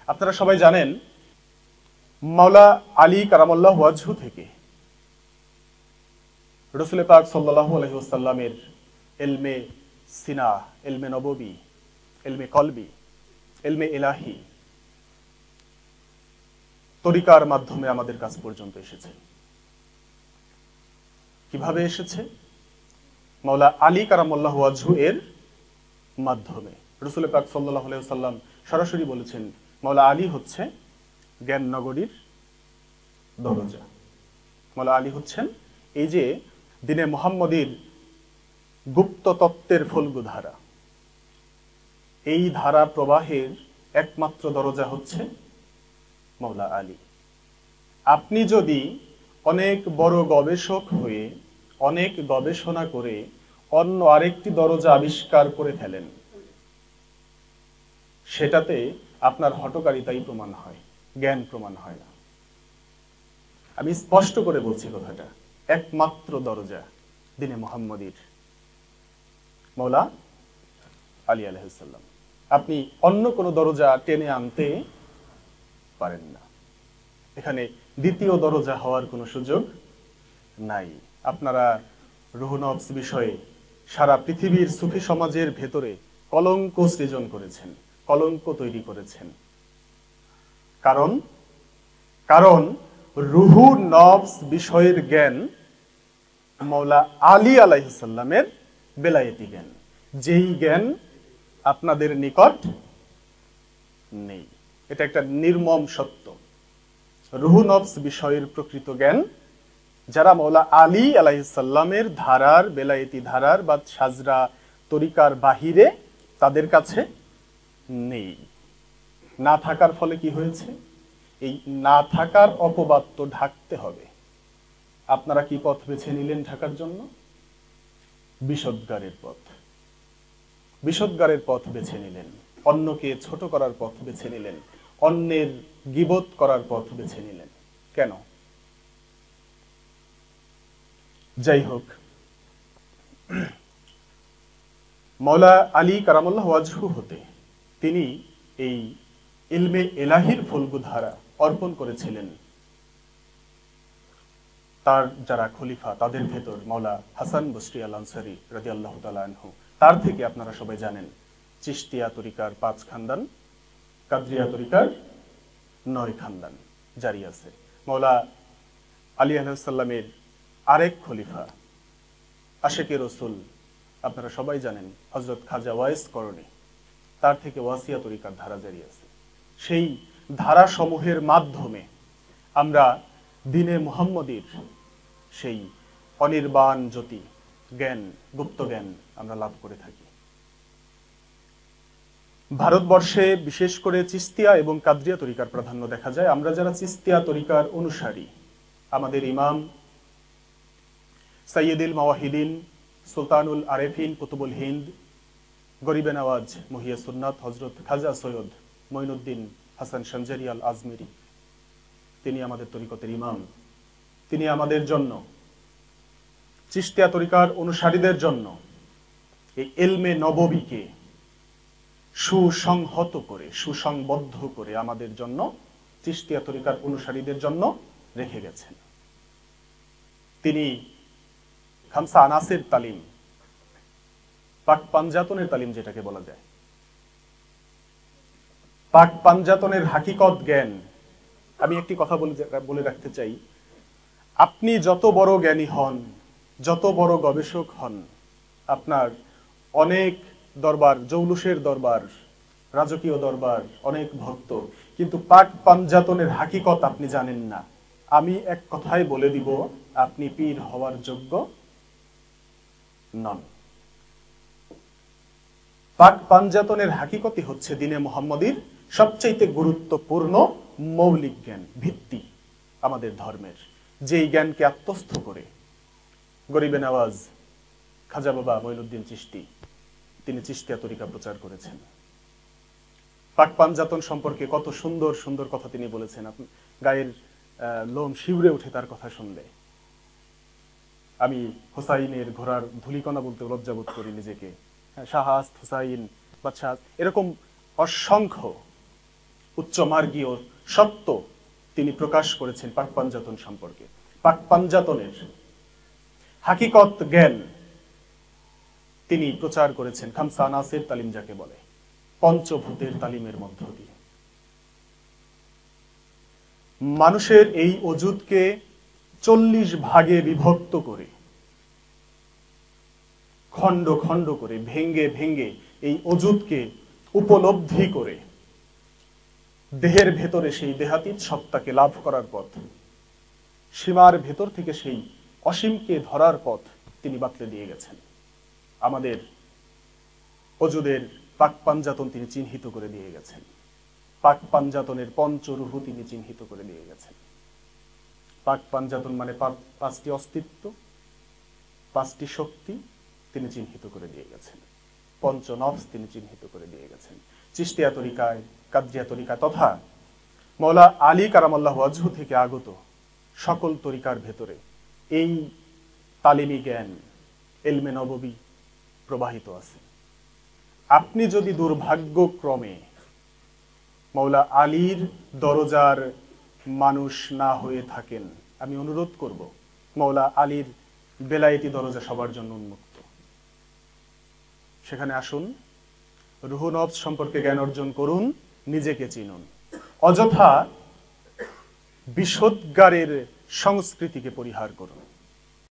আপনারা সবাই জানেন মাওলা আলী কারামাল্লাহু ওয়াজহু থেকে রাসূল পাক সাল্লাল্লাহু আলাইহি ওয়াসাল্লামের ইলমে সিনা, ইলমে নববী, ইলমে কলবি, ইলমে ইলাহি তরিকার মাধ্যমে আমাদের কাছ পর্যন্ত এসেছে। কিভাবে এসেছে? মাওলা আলী কারামাল্লাহু ওয়াজহু এর মাধ্যমে। রাসূল পাক সাল্লাল্লাহু আলাইহি ওয়াসাল্লাম সরাসরি বলেছেন মাওলা আলী হচ্ছে জ্ঞান নগরীর দরজা। মাওলা আলী হচ্ছেন এই যে দিনে মুহাম্মদীর গুপ্ত তত্ত্বের ফল্গু ধারা, এই ধারা প্রবাহের একমাত্র দরজা হচ্ছে মাওলা আলী। আপনি যদি অনেক বড় গবেষক হয়ে অনেক গবেষণা করে অন্য আরেকটি দরজা আবিষ্কার করে ফেলেন, সেটাতে আপনার হঠকারিতাই প্রমাণ হয়, জ্ঞান প্রমাণ হয় না। আমি স্পষ্ট করে বলছি কথাটা, একমাত্র দরজা দিনে মুহাম্মদীর মাওলা আলী আলাইহিস সালাম। আপনি অন্য কোন দরজা টেনে আনতে পারেন না। এখানে দ্বিতীয় দরজা হওয়ার কোনো সুযোগ নাই। আপনারা রূহ নফস বিষয়ে সারা পৃথিবীর সুফি সমাজের ভেতরে কলঙ্ক সৃজন করেছেন, কলঙ্ক তৈরি করেছেন। কারণ রূহ নফস বিষয়ের জ্ঞান মাওলা আলী আলাইহিস সালামের বেলায়েতি জ্ঞান, যেই জ্ঞান আপনাদের নিকট নেই। এটা একটা নির্মম সত্য। রূহ নফস বিষয়ের প্রকৃত জ্ঞান যারা মাওলা আলী আলাইহিস সালামের ধারার, বেলায়েতি ধারার বা সাজরা তরিকার বাহিরে, তাদের কাছে নেই। না থাকার ফলে কি হয়েছে? এই না থাকার অপবাদ তো ঢাকতে হবে। আপনারা কি পথ বেছে নিলেন ঢাকার জন্য? বিষোদ্গারের পথ। বিষোদ্গারের পথ বেছে নিলেন, অন্যকে ছোট করার পথ বেছে নিলেন, অন্যের গীবত করার পথ বেছে নিলেন। কেন? যাই হোক, মাওলা আলী কারামাল্লাহু ওয়াজহু হতে তিনি এই ইলমে ইলাহির ফল্গু ধারা অর্পণ করেছিলেন তার যারা খলিফা, তাদের ভেতর মাওলা হাসান বসরি আল আনসারী রাদিয়াল্লাহু তাআলা আনহু। তার থেকে আপনারা সবাই জানেন চিশতিয়া তরিকার 5 খানদান, কাদরিয়া তরিকার 9 খানদান জারি আছে। মাওলা আলী আলাইহিস সালামের আরেক খলিফা আশেকে রসুল আপনারা সবাই জানেন হযরত খাজা ওয়াইস করণী, তার থেকে ওয়াসিয়া তরিকার ধারা জারি আছে। সেই ধারা সমূহের মাধ্যমে আমরা দিনে মুহাম্মদীর সেই অনির্বাণ জ্যোতি জ্ঞান, গুপ্ত জ্ঞান আমরা লাভ করে থাকি। ভারতবর্ষে বিশেষ করে চিশতিয়া এবং কাদরিয়া তরিকার প্রাধান্য দেখা যায়। আমরা যারা চিশতিয়া তরিকার অনুসারী, আমাদের ইমাম সাইয়্যিদুল মাওয়াহিদিন, সুলতানুল আরেফিন, কুতুবুল হিন্দ, গরিবে নওয়াজ, মুহিয়ে সুন্নাত হযরত খাজা সৈয়দ মঈনুদ্দিন হাসান সঞ্জারি আল আজমেরি, তিনি আমাদের তরিকতের ইমাম। তিনি আমাদের জন্য, চিশতিয়া তরিকার অনুসারীদের জন্য এই ইলমে নববীকে সুসংহত করে, সুসংবদ্ধ করে আমাদের জন্য, চিশতিয়া তরিকার অনুসারীদের জন্য রেখে গেছেন। তিনি খামসা আনাসের তালিম, পাক পাঞ্জাতনের তালিম যেটাকে বলা যায়, পাক পাঞ্জাতনের হাকিকত জ্ঞান। আমি একটি কথা বলে রাখতে চাই, আপনি যত বড় জ্ঞানী হন, যত বড় গবেষক হন, আপনার অনেক দরবার, জৌলুসের দরবার, রাজকীয় দরবার, অনেক ভক্ত, কিন্তু পাক পাঞ্জাতনের হাকিকত আপনি জানেন না, আমি এক কথায় বলে দিব, আপনি পীর হওয়ার যোগ্য নন। পাক পাঞ্জাতনের হাকিকতই হচ্ছে দিনে মুহাম্মদীর সবচাইতে গুরুত্বপূর্ণ মৌলিক জ্ঞান, ভিত্তি আমাদের ধর্মের, যেই জ্ঞানকে আত্মস্থ করে গরিবে নওয়াজ খাজা বাবা মঈনুদ্দিন চিশতি তিনি চিশতিয়া তরিকা প্রচার করেছেন। পাক পাঞ্জাতন সম্পর্কে কত সুন্দর সুন্দর কথা তিনি বলেছেন, গায়ের লোম শিউরে ওঠে তার কথা শুনলে। আমি হোসাইনের ঘোড়ার ধুলিকণা বলতে লজ্জাবোধ করি নিজেকে। শাহাস্ত, হুসাইন, বাদশাহ, এরকম অসংখ্য উচ্চমার্গীয় সত্য তিনি প্রকাশ করেছেন পাক পাঞ্জাতন সম্পর্কে। পাক পাঞ্জাতনের হাকিকত জ্ঞান তিনি প্রচার করেছেন খামসা আনাসের তালিম যাকে বলে, পঞ্চভূতের তালিমের মধ্য দিয়ে। মানুষের এই অজুদকে 40 ভাগে বিভক্ত করে, খণ্ড খণ্ড করে, ভেঙ্গে ভেঙ্গে এই অজুদকে উপলব্ধি করে দেহের ভেতরে সেই দেহাতীত সত্তাকে লাভ করার পথ, সীমার ভেতর থেকে সেই অসীমকে ধরার পথ তিনি বাতলে দিয়ে গেছেন। আমাদের অজুদের পাক পাঞ্জাতন তিনি চিহ্নিত করে দিয়ে গেছেন। পাক পাঞ্জাতনের পঞ্চরূহ তিনি চিহ্নিত করে দিয়ে গেছেন। পাক পাঞ্জাতন মানে পাঁচটি অস্তিত্ব, পাঁচটি শক্তি তিনি চিহ্নিত করে দিয়ে গেছেন। পঞ্চনফস তিনি চিহ্নিত করে দিয়ে গেছেন। চিশতিয়া তরিকায়, কাদরিয়া তরিকা তথা মওলা আলী কারামাল্লাহু ওয়াজহু থেকে আগত সকল তরিকার ভেতরে এই তালিমি জ্ঞান, ইলমে নববী প্রবাহিত আছে। আপনি যদি দুর্ভাগ্যক্রমে মওলা আলীর দরজার মানুষ না হয়ে থাকেন, আমি অনুরোধ করব মওলা আলীর বেলায়েতি দরজা সবার জন্য উন্মুক্ত। সেখানে আসুন, রুহ নফস সম্পর্কে জ্ঞান অর্জন করুন, নিজেকে চিনুন। অযথা বিষোদ্গারের সংস্কৃতিকে পরিহার করুন।